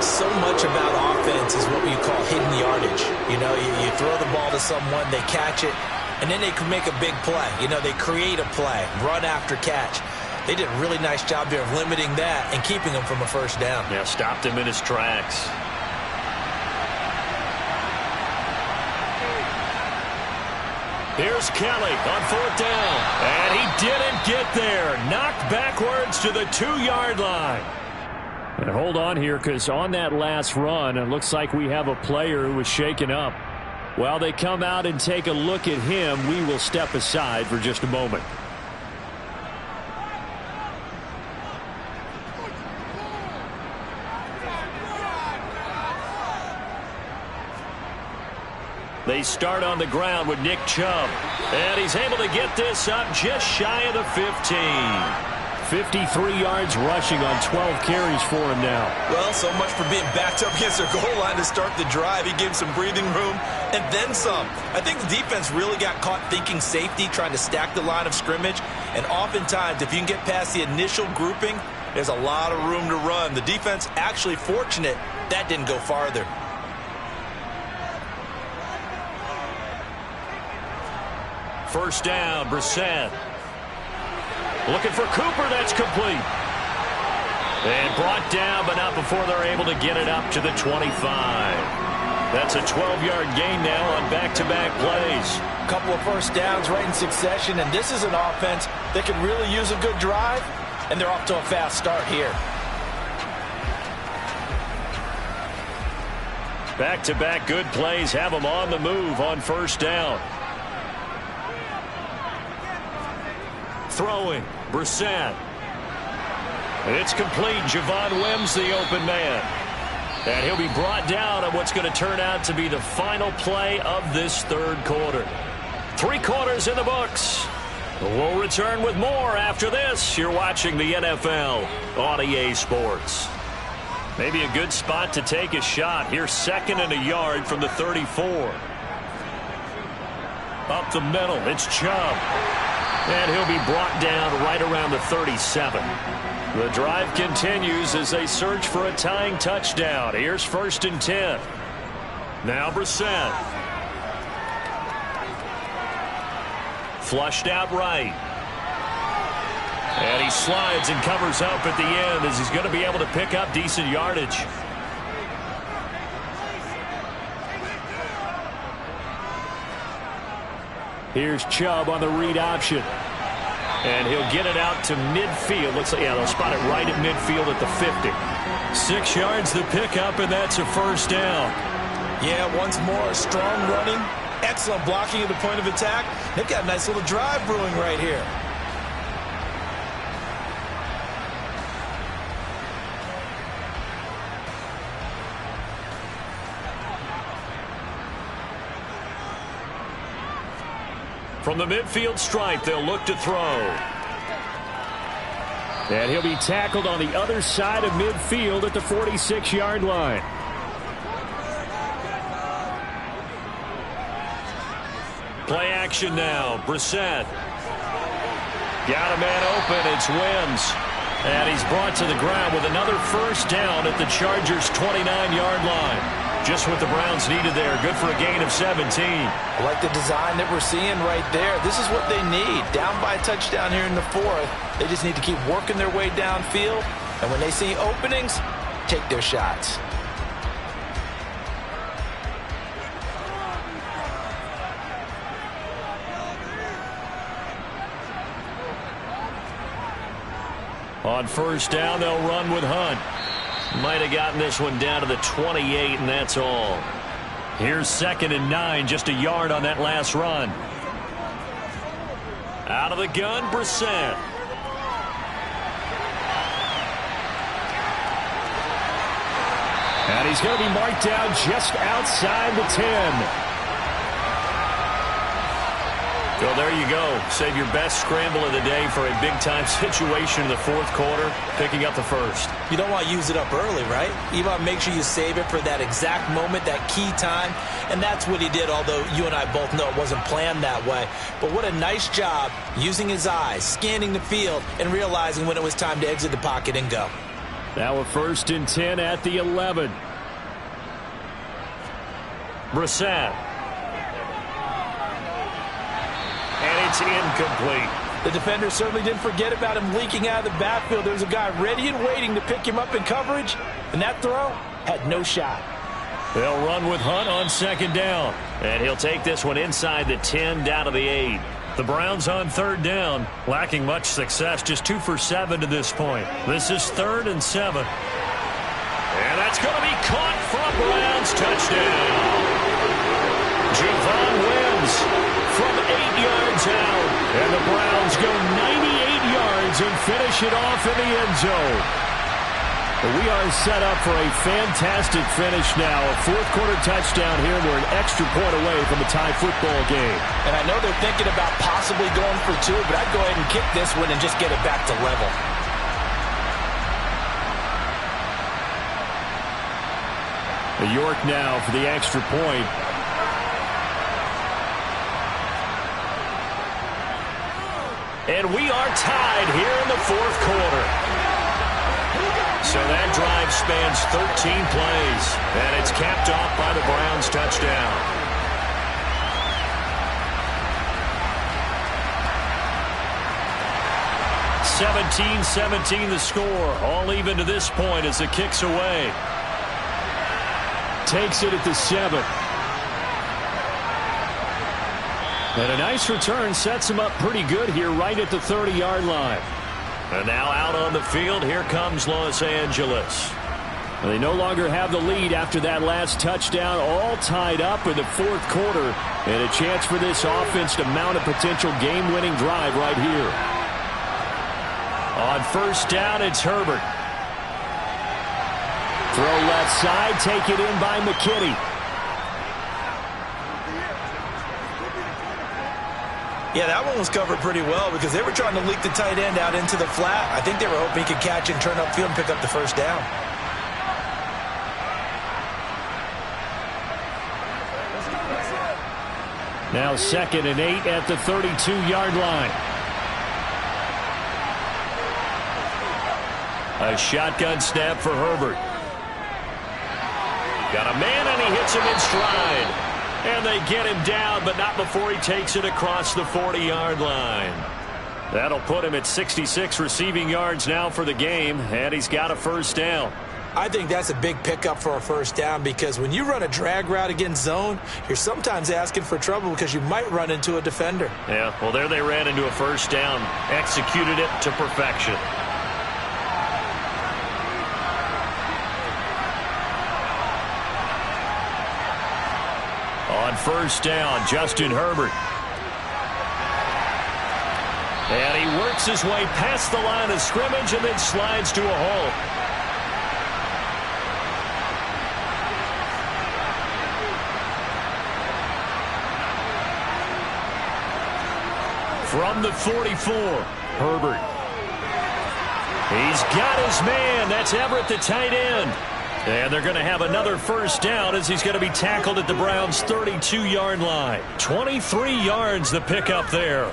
So much about offense is what we call hidden yardage. You know, you throw the ball to someone, they catch it, and then they can make a big play. You know, they create a play, run after catch. They did a really nice job there of limiting that and keeping him from a 1st down. Yeah, stopped him in his tracks. Here's Kelly on 4th down. And he didn't get there. Knocked backwards to the 2-yard line. And hold on here, because on that last run, it looks like we have a player who was shaken up. While they come out and take a look at him, we will step aside for just a moment. They start on the ground with Nick Chubb. And he's able to get this up just shy of the 15. 53 yards rushing on 12 carries for him now. Well, so much for being backed up against their goal line to start the drive. He gave some breathing room and then some. I think the defense really got caught thinking safety, trying to stack the line of scrimmage. And oftentimes, if you can get past the initial grouping, there's a lot of room to run. The defense actually fortunate that didn't go farther. First down, Brissett. Looking for Cooper, that's complete. And brought down, but not before they're able to get it up to the 25. That's a 12-yard gain now on back-to-back plays. A couple of first downs right in succession, and this is an offense that could really use a good drive, and they're off to a fast start here. Back-to-back good plays have them on the move on first down. Throwing, Brissett. It's complete. Javon Wims, the open man. And he'll be brought down on what's going to turn out to be the final play of this third quarter. 3 quarters in the books. We'll return with more after this. You're watching the NFL on EA Sports. Maybe a good spot to take a shot. Here's 2nd and a yard from the 34. Up the middle, it's Chubb. And he'll be brought down right around the 37. The drive continues as they search for a tying touchdown. Here's 1st and 10. Now Brissett. Flushed out right. And he slides and covers up at the end as he's going to be able to pick up decent yardage. Here's Chubb on the read option. And he'll get it out to midfield. Looks like, yeah, they'll spot it right at midfield at the 50. 6 yards the pickup, and that's a first down. Yeah, once more, strong running, excellent blocking at the point of attack. They've got a nice little drive brewing right here. From the midfield stripe, they'll look to throw. And he'll be tackled on the other side of midfield at the 46-yard line. Play action now. Brissett. Got a man open. It's Wims. And he's brought to the ground with another first down at the Chargers' 29-yard line. Just what the Browns needed there. Good for a gain of 17. I like the design that we're seeing right there. This is what they need. Down by a touchdown here in the 4th. They just need to keep working their way downfield. And when they see openings, take their shots. On first down, they'll run with Hunt. Might have gotten this one down to the 28, and that's all. Here's 2nd and 9, just a yard on that last run. Out of the gun, Brissett. And he's going to be marked down just outside the 10. Well, there you go. Save your best scramble of the day for a big-time situation in the 4th quarter, picking up the first. You don't want to use it up early, right? You want to make sure you save it for that exact moment, that key time, and that's what he did, although you and I both know it wasn't planned that way. But what a nice job using his eyes, scanning the field, and realizing when it was time to exit the pocket and go. Now a 1st and 10 at the 11. Brissett. And it's incomplete. The defender certainly didn't forget about him leaking out of the backfield. There was a guy ready and waiting to pick him up in coverage, and that throw had no shot. They'll run with Hunt on 2nd down. And he'll take this one inside the 10 down to the 8. The Browns on 3rd down, lacking much success, just 2 for 7 to this point. This is 3rd and 7. And that's going to be caught for a Browns touchdown. Javon Wims from 8 yards out. And the Browns go 98 yards and finish it off in the end zone. We are set up for a fantastic finish now. A 4th-quarter touchdown here. We're an extra point away from a tie football game. And I know they're thinking about possibly going for 2, but I'd go ahead and kick this one and just get it back to level. York now for the extra point. And we are tied here in the 4th quarter. So that drive spans 13 plays, and it's capped off by the Browns touchdown. (17-17) the score, all even to this point as it kicks away. Takes it at the 7. And a nice return sets him up pretty good here right at the 30-yard line. And now out on the field, here comes Los Angeles. They no longer have the lead after that last touchdown, all tied up in the 4th quarter. And a chance for this offense to mount a potential game-winning drive right here. On 1st down, it's Herbert. Throw left side, take it in by McKinney. Yeah, that one was covered pretty well because they were trying to leak the tight end out into the flat. I think they were hoping he could catch and turn upfield and pick up the 1st down. Now 2nd and 8 at the 32-yard line. A shotgun snap for Herbert. Got a man, and he hits him in stride. And they get him down, but not before he takes it across the 40-yard line. That'll put him at 66 receiving yards now for the game, and he's got a 1st down. I think that's a big pickup for a 1st down because when you run a drag route against zone, you're sometimes asking for trouble because you might run into a defender. Yeah, well, there they ran into a 1st down, executed it to perfection. On 1st down, Justin Herbert. And he works his way past the line of scrimmage and then slides to a halt. From the 44, Herbert. He's got his man. That's Everett, the tight end. And they're going to have another 1st down as he's going to be tackled at the Browns' 32-yard line. 23 yards the pickup there.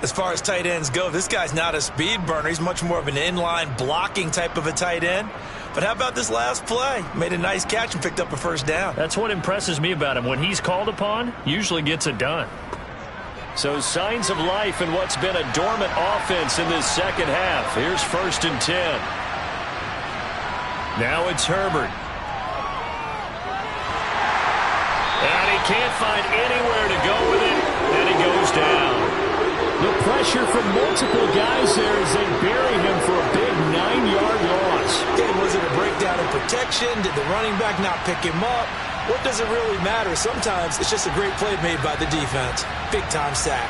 As far as tight ends go, this guy's not a speed burner. He's much more of an inline blocking type of a tight end. But how about this last play? Made a nice catch and picked up a 1st down. That's what impresses me about him. When he's called upon, usually gets it done. So signs of life in what's been a dormant offense in this 2nd half. Here's 1st and 10. Now it's Herbert. And he can't find anywhere to go with it, and he goes down. The pressure from multiple guys there as they bury him for a big 9-yard loss. Okay, was it a breakdown in protection? Did the running back not pick him up? What does it really matter? Sometimes it's just a great play made by the defense. Big-time sack.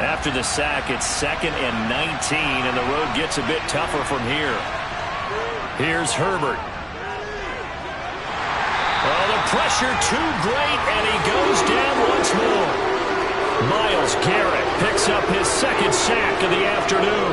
After the sack, it's 2nd and 19, and the road gets a bit tougher from here. Here's Herbert. Oh, the pressure too great, and he goes down once more. Myles Garrett picks up his 2nd sack of the afternoon.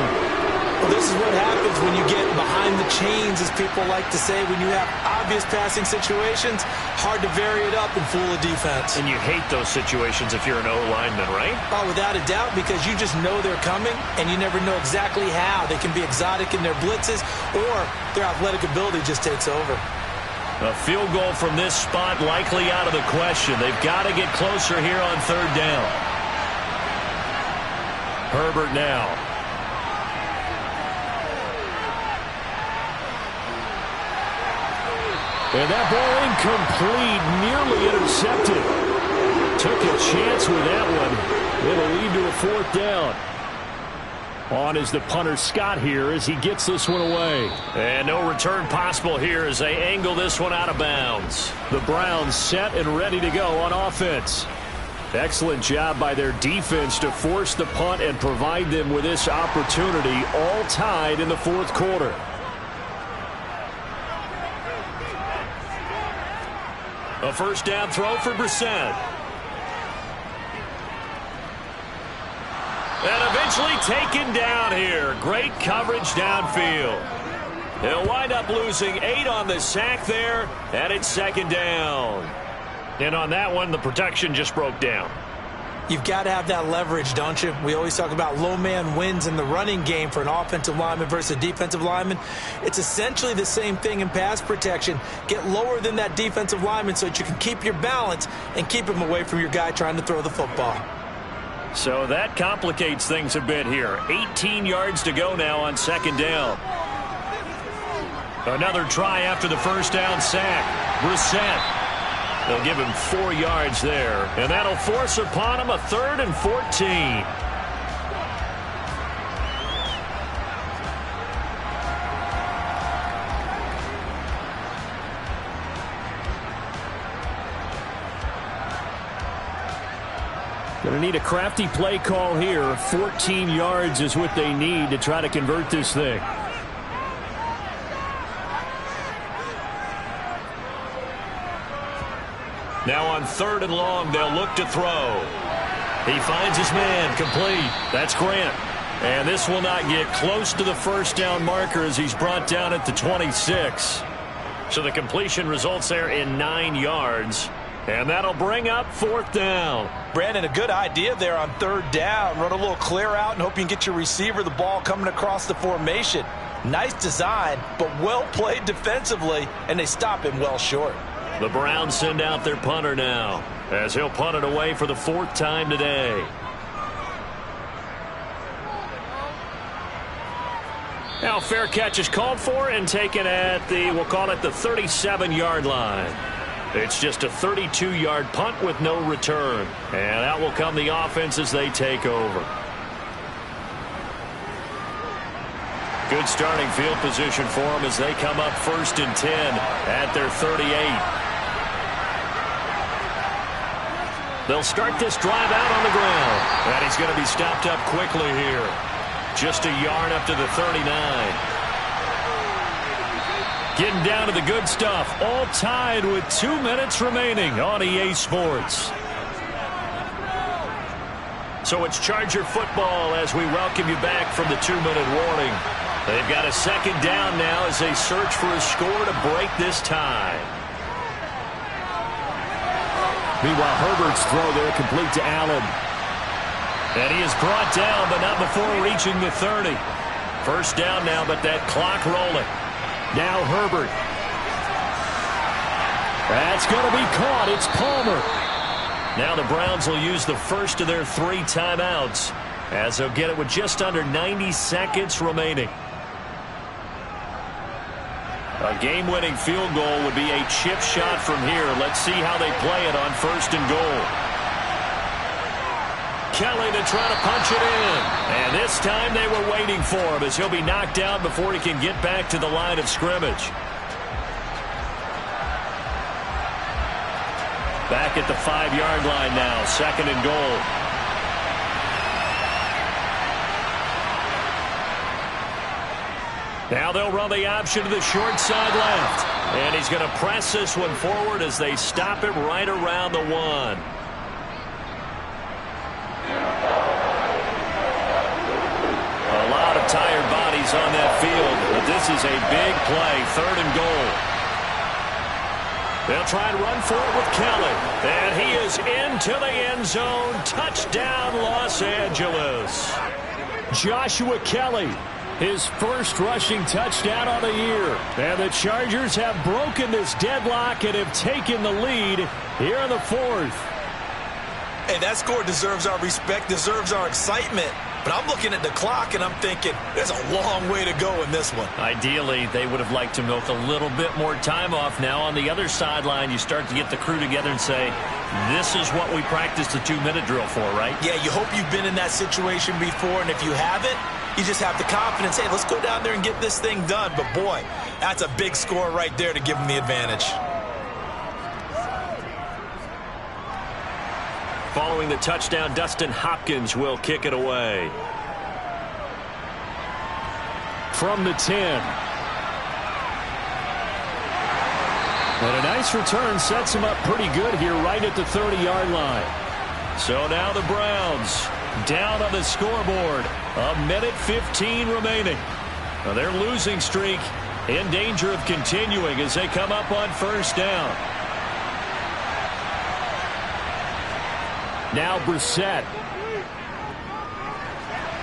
Well, this is what happens when you get behind the chains, as people like to say. When you have obvious passing situations, hard to vary it up and fool a defense. And you hate those situations if you're an O-lineman, right? Oh, without a doubt, because you just know they're coming, and you never know exactly how. They can be exotic in their blitzes, or their athletic ability just takes over. A field goal from this spot likely out of the question. They've got to get closer here on third down. Herbert now. And that ball incomplete, nearly intercepted. Took a chance with that one. It'll lead to a fourth down. On is the punter Scott here as he gets this one away. And no return possible here as they angle this one out of bounds. The Browns set and ready to go on offense. Excellent job by their defense to force the punt and provide them with this opportunity, all tied in the fourth quarter. A first down throw for Brissett. And eventually taken down here. Great coverage downfield. They'll wind up losing 8 on the sack there, and it's second down. And on that one, the protection just broke down. You've got to have that leverage, don't you? We always talk about low man wins in the running game for an offensive lineman versus a defensive lineman. It's essentially the same thing in pass protection. Get lower than that defensive lineman so that you can keep your balance and keep him away from your guy trying to throw the football. So that complicates things a bit here. 18 yards to go now on second down. Another try after the first down sack. Brissett. They'll give him 4 yards there, and that'll force upon him a 3rd and 14. Going to need a crafty play call here. 14 yards is what they need to try to convert this thing. Now on 3rd and long, they'll look to throw. He finds his man, complete. That's Grant. And this will not get close to the first down marker as he's brought down at the 26. So the completion results there in 9 yards. And that'll bring up 4th down. Brandon, a good idea there on 3rd down. Run a little clear out and hope you can get your receiver the ball coming across the formation. Nice design, but well played defensively, and they stop him well short. The Browns send out their punter now as he'll punt it away for the 4th time today. Now fair catch is called for and taken at the, we'll call it the 37-yard line. It's just a 32-yard punt with no return. And out will come the offense as they take over. Good starting field position for them as they come up 1st and 10 at their 38. They'll start this drive out on the ground. And he's going to be stopped up quickly here. Just a yard up to the 39. Getting down to the good stuff. All tied with 2 minutes remaining on EA Sports. So it's Charger football as we welcome you back from the 2-minute warning. They've got a second down now as they search for a score to break this tie. Meanwhile, Herbert's throw there complete to Allen. And he is brought down, but not before reaching the 30. First down now, but that clock rolling. Now Herbert. That's going to be caught. It's Palmer. Now the Browns will use the first of their 3 timeouts as they'll get it with just under 90 seconds remaining. A game-winning field goal would be a chip shot from here. Let's see how they play it on 1st and goal. Kelly to try to punch it in. And this time they were waiting for him as he'll be knocked down before he can get back to the line of scrimmage. Back at the 5-yard line now, 2nd and goal. Now they'll run the option to the short side left. And he's going to press this one forward as they stop it right around the 1. A lot of tired bodies on that field, but this is a big play, 3rd and goal. They'll try and run for it with Kelly. And he is into the end zone. Touchdown, Los Angeles. Joshua Kelly His first rushing touchdown on the year. And the Chargers have broken this deadlock and have taken the lead here in the fourth. Hey, that score deserves our respect, deserves our excitement. But I'm looking at the clock, and I'm thinking there's a long way to go in this one. Ideally, they would have liked to milk a little bit more time off. Now on the other sideline, you start to get the crew together and say, this is what we practiced the 2-minute drill for, right? Yeah, you hope you've been in that situation before, and if you haven't, you just have the confidence, hey, let's go down there and get this thing done. But, boy, that's a big score right there to give them the advantage. Following the touchdown, Dustin Hopkins will kick it away. From the 10. And a nice return sets him up pretty good here right at the 30-yard line. So now the Browns down on the scoreboard. 1:15 remaining. Now their losing streak in danger of continuing as they come up on first down. Now Brissett.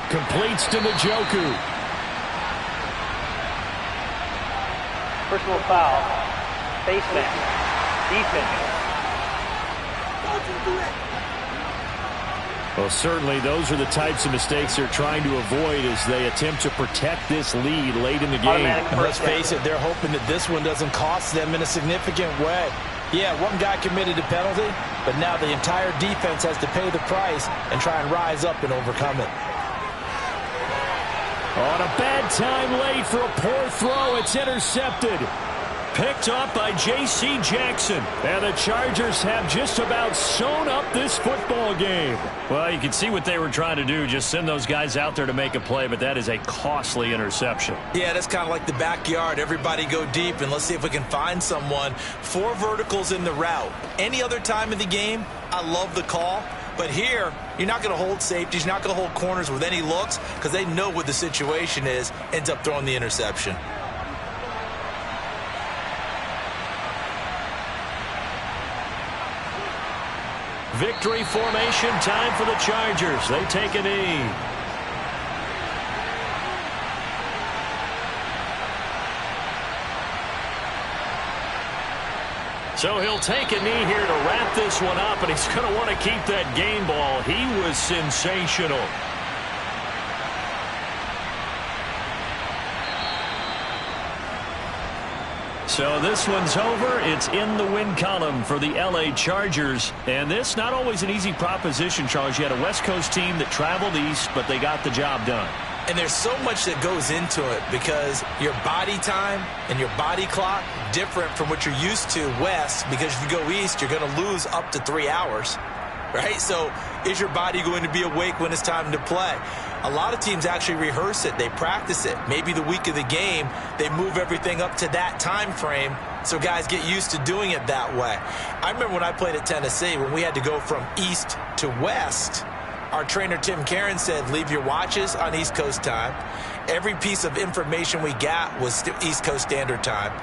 Completes to Njoku. Personal foul. Face mask. Defense. Well, certainly those are the types of mistakes they're trying to avoid as they attempt to protect this lead late in the game. And let's face it, they're hoping that this one doesn't cost them in a significant way. Yeah, one guy committed a penalty, but now the entire defense has to pay the price and try and rise up and overcome it. On a bad time late for a poor throw. It's intercepted. Picked up by J.C. Jackson. And the Chargers have just about sewn up this football game. Well, you can see what they were trying to do. Just send those guys out there to make a play, but that is a costly interception. Yeah, that's kind of like the backyard. Everybody go deep, and let's see if we can find someone. 4 verticals in the route. Any other time in the game, I love the call. But here, you're not going to hold safeties. You're not going to hold corners with any looks because they know what the situation is. Ends up throwing the interception. Victory formation time for the Chargers. They take a knee. So he'll take a knee here to wrap this one up, and he's going to want to keep that game ball. He was sensational. So this one's over. It's in the win column for the L.A. Chargers. And this, not always an easy proposition, Charles. You had a West Coast team that traveled east, but they got the job done. And there's so much that goes into it because your body time and your body clock different from what you're used to west, because if you go east, you're going to lose up to 3 hours, right? So is your body going to be awake when it's time to play? A lot of teams actually rehearse it. They practice it. Maybe the week of the game, they move everything up to that time frame so guys get used to doing it that way. I remember when I played at Tennessee, when we had to go from east to west, our trainer, Tim Karen, said, leave your watches on East Coast time. Every piece of information we got was East Coast Standard Time.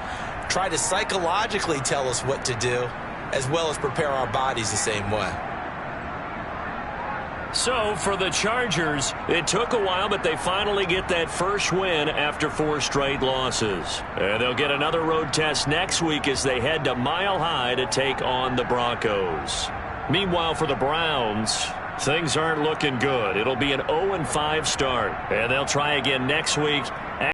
Try to psychologically tell us what to do, as well as prepare our bodies the same way. So for the Chargers, it took a while, but they finally get that first win after 4 straight losses. And they'll get another road test next week as they head to Mile High to take on the Broncos. Meanwhile, for the Browns, things aren't looking good. It'll be an 0-5 start, and they'll try again next week